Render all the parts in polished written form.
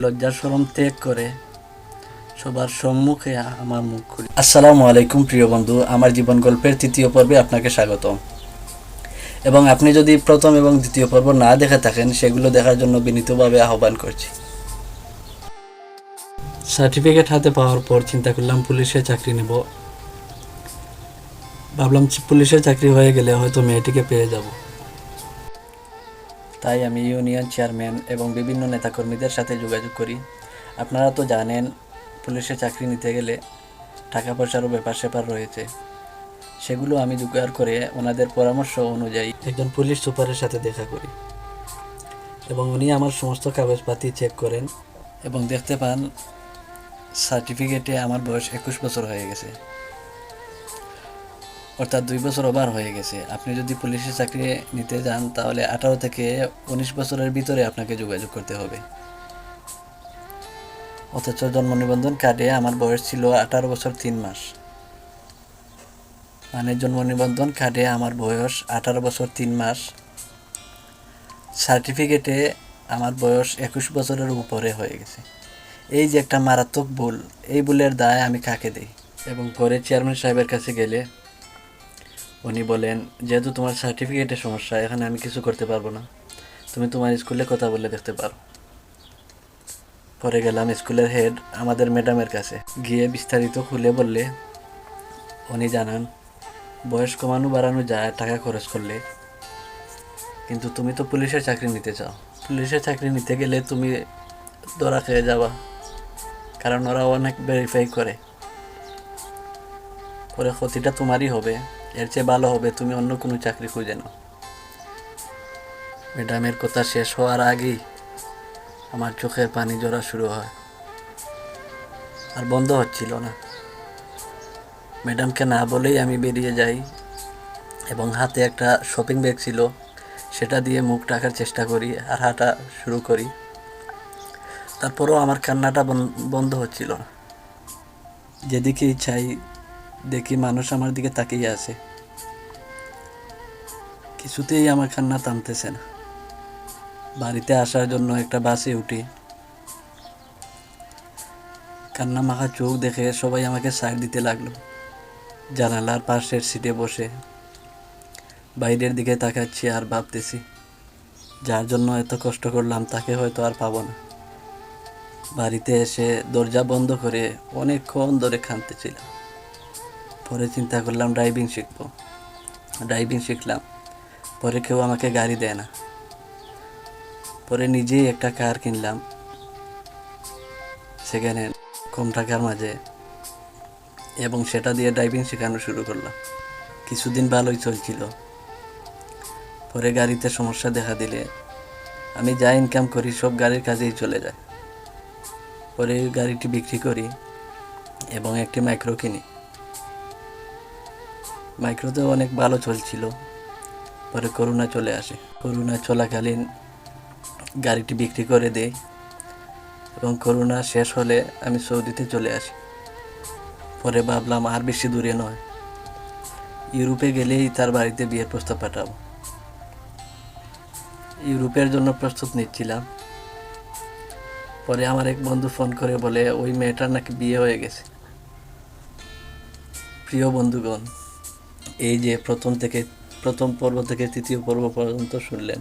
লজ্জা শরম ত্যাগ করে সবার সম্মুখে আমার মুখ খুলি। আসসালামু আলাইকুম প্রিয় বন্ধু, আমার জীবন গল্পের তৃতীয় পর্বে আপনাকে স্বাগতম। এবং আপনি যদি প্রথম এবং দ্বিতীয় পর্ব না দেখে থাকেন, সেগুলো দেখার জন্য বিনীতভাবে আহ্বান করছি। সার্টিফিকেট হাতে পাওয়ার পর চিন্তা করলাম পুলিশের চাকরি নেব। ভাবলাম পুলিশের চাকরি হয়ে গেলে হয়তো মেয়েটিকে পেয়ে যাব। তাই আমি ইউনিয়ন চেয়ারম্যান এবং বিভিন্ন নেতাকর্মীদের সাথে যোগাযোগ করি। আপনারা তো জানেন, পুলিশে চাকরি নিতে গেলে টাকা পয়সারও ব্যাপার স্যাপার রয়েছে। সেগুলো আমি জোগাড় করে ওনাদের পরামর্শ অনুযায়ী একজন পুলিশ সুপারের সাথে দেখা করি এবং উনি আমার সমস্ত কাগজপাতি চেক করেন এবং দেখতে পান সার্টিফিকেটে আমার বয়স 21 বছর হয়ে গেছে, অর্থাৎ 2 বছর ওভার হয়ে গেছে। আপনি যদি পুলিশের চাকরি নিতে যান তাহলে 18 থেকে 19 বছরের ভিতরে আপনাকে যোগাযোগ করতে হবে। অথচ জন্ম নিবন্ধন কার্ডে আমার বয়স ছিল 18 বছর 3 মাস। মানে জন্ম নিবন্ধন কার্ডে আমার বয়স 18 বছর 3 মাস, সার্টিফিকেটে আমার বয়স 21 বছরের উপরে হয়ে গেছে। এই যে একটা মারাত্মক ভুল, এই ভুলের দায় আমি কাকে দিই? এবং পরে চেয়ারম্যান সাহেবের কাছে গেলে উনি বলেন, যেহেতু তোমার সার্টিফিকেটের সমস্যা, এখানে আমি কিছু করতে পারবো না, তুমি তোমার স্কুলে কথা বলে দেখতে পারো। পরে গেলাম স্কুলের হেড আমাদের ম্যাডামের কাছে, গিয়ে বিস্তারিত খুলে বললে উনি জানান বয়স কমানো বাড়ানো যায় টাকা খরচ করলে, কিন্তু তুমি তো পুলিশের চাকরি নিতে চাও। পুলিশের চাকরি নিতে গেলে তুমি ধরা খেয়ে যাবা, কারণ ওরা অনেক ভেরিফাই করে। পরে ক্ষতিটা তোমারই হবে, এর চেয়ে ভালো হবে তুমি অন্য কোনো চাকরি খুঁজে নাও। ম্যাডামের কথা শেষ হওয়ার আগেই আমার চোখের পানি ঝরা শুরু হয়, আর বন্ধ হচ্ছিল না। ম্যাডামকে না বলেই আমি বেরিয়ে যাই এবং হাতে একটা শপিং ব্যাগ ছিল, সেটা দিয়ে মুখ ঢাকার চেষ্টা করি আর হাঁটা শুরু করি। তারপরেও আমার কান্নাটা বন্ধ হচ্ছিল না। যেদিকেই চাই দেখি মানুষ আমার দিকে তাকিয়ে আছে, কিছুতেই আমার কান্না থামতেছে না। বাড়িতে আসার জন্য একটা বাসে উঠি, কান্না মাখা চোখ দেখে সবাই আমাকে সাইড দিতে লাগলো। জানালার পাশের সিটে বসে বাইরের দিকে তাকাচ্ছি আর ভাবতেছি, যার জন্য এত কষ্ট করলাম তাকে হয়তো আর পাবো না। বাড়িতে এসে দরজা বন্ধ করে অনেকক্ষণ ধরে কাঁদতেছিলাম। পরে চিন্তা করলাম ড্রাইভিং শিখবো। ড্রাইভিং শিখলাম, পরে কেউ আমাকে গাড়ি দেয় না। পরে নিজেই একটা কার কিনলাম সেকেন্ড হ্যান্ড, কম টাকার মাঝে, এবং সেটা দিয়ে ড্রাইভিং শেখানো শুরু করলাম। কিছুদিন ভালোই চলছিল। পরে গাড়িতে সমস্যা দেখা দিলে আমি যা ইনকাম করি সব গাড়ির কাজেই চলে যায়। পরে গাড়িটি বিক্রি করি এবং একটি মাইক্রো কিনি। মাইক্রোতেও অনেক ভালো চলছিল। পরে করোনা চলে আসে। করোনা চলাকালীন গাড়িটি বিক্রি করে দেই এবং করোনা শেষ হলে আমি সৌদিতে চলে আসি। পরে ভাবলাম আর বেশি দূরে নয়, ইউরোপে গেলেই তার বাড়িতে বিয়ের প্রস্তাব পাঠাবো। ইউরোপের জন্য প্রস্তুত নিচ্ছিলাম। পরে আমার এক বন্ধু ফোন করে বলে ওই মেয়েটার নাকি বিয়ে হয়ে গেছে। প্রিয় বন্ধুগণ, এই যে প্রথম পর্ব থেকে তৃতীয় পর্ব পর্যন্ত শুনলেন,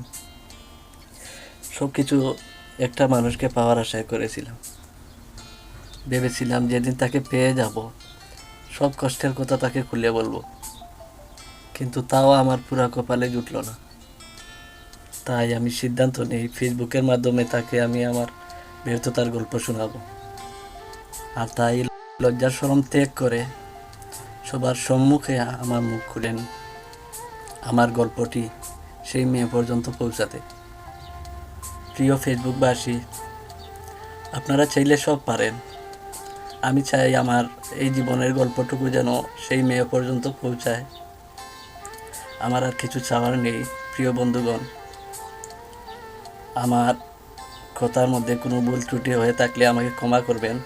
সব কিছু একটা মানুষকে পাওয়ার আশায় করেছিলাম। ভেবেছিলাম যেদিন তাকে পেয়ে যাব সব কষ্টের কথা তাকে খুলে বলবো, কিন্তু তাও আমার পুরা কপালে জুটল না। তাই আমি সিদ্ধান্ত নেই ফেসবুকের মাধ্যমে তাকে আমি আমার ব্যর্থতার গল্প শোনাবো। আর তাই লজ্জা শরম ত্যাগ করে সবার সম্মুখে আমার মুখ খুলেন আমার গল্পটি সেই মেয়ে পর্যন্ত পৌঁছাতে। প্রিয় ফেসবুকবাসী, আপনারা চাইলে সব পারেন। আমি চাই আমার এই জীবনের গল্পটুকু যেন সেই মেয়ে পর্যন্ত পৌঁছায়। আমার আর কিছু চাওয়ার নেই। প্রিয় বন্ধুগণ, আমার কথার মধ্যে কোনো ভুল ত্রুটি হয়ে থাকলে আমাকে ক্ষমা করবেন।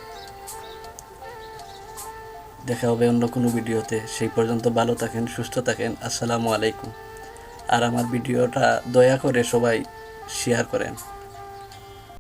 দেখা হবে অন্য কোনো ভিডিওতে। সেই পর্যন্ত ভালো থাকেন, সুস্থ থাকেন। আসসালামু আলাইকুম। আর আমার ভিডিওটা দয়া করে সবাই শেয়ার করেন।